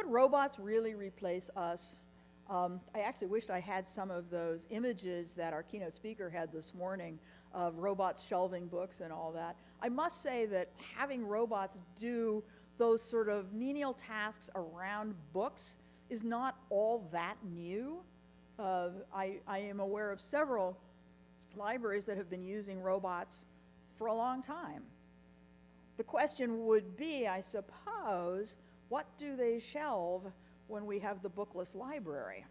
Could robots really replace us? I actually wished I had some of those images that our keynote speaker had this morning of robots shelving books and all that. I must say that having robots do those sort of menial tasks around books is not all that new. I am aware of several libraries that have been using robots for a long time. The question would be, I suppose, what do they shelve when we have the bookless library?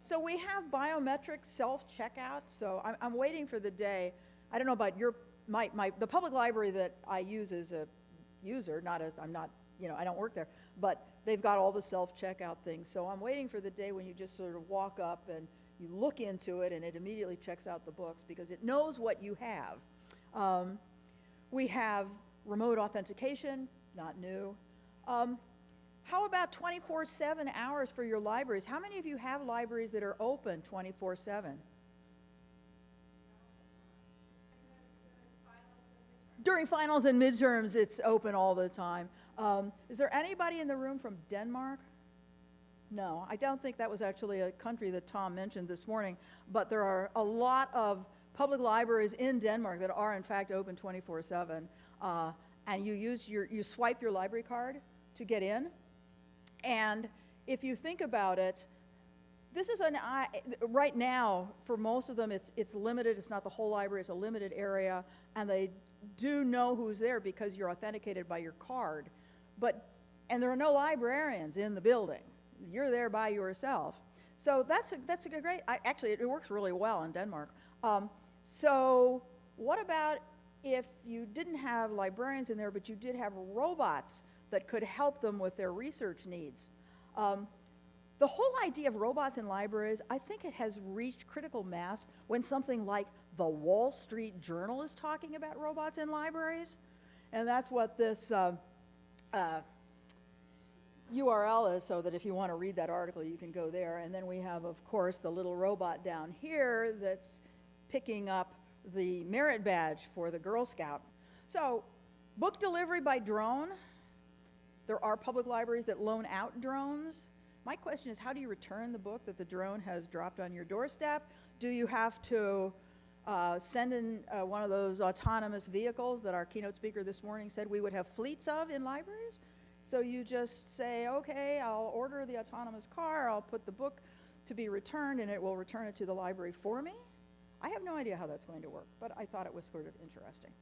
So we have biometric self-checkout, so I'm waiting for the day. I don't know about the public library that I use as a user, I don't work there, but they've got all the self-checkout things. So I'm waiting for the day when you just sort of walk up and you look into it and it immediately checks out the books because it knows what you have. We have remote authentication, not new. How about 24/7 hours for your libraries? How many of you have libraries that are open 24/7? During finals and midterms, it's open all the time. Is there anybody in the room from Denmark? No, I don't think that was actually a country that Tom mentioned this morning, but there are a lot of public libraries in Denmark that are in fact open 24/7, and you swipe your library card to get in, and if you think about it, this is right now for most of them it's limited. It's not the whole library, it's a limited area, and they do know who's there because you're authenticated by your card, and there are no librarians in the building. You're there by yourself. So that's a great, actually it works really well in Denmark. So what about if you didn't have librarians in there, but you did have robots that could help them with their research needs? The whole idea of robots in libraries, I think it has reached critical mass when something like the Wall Street Journal is talking about robots in libraries. And that's what this URL is, so that if you want to read that article, you can go there. And then we have, of course, the little robot down here that's picking up the merit badge for the Girl Scout. So, book delivery by drone. There are public libraries that loan out drones. My question is, how do you return the book that the drone has dropped on your doorstep? Do you have to send in one of those autonomous vehicles that our keynote speaker this morning said we would have fleets of in libraries? So you just say, okay, I'll order the autonomous car, I'll put the book to be returned, and it will return it to the library for me? I have no idea how that's going to work, but I thought it was sort of interesting.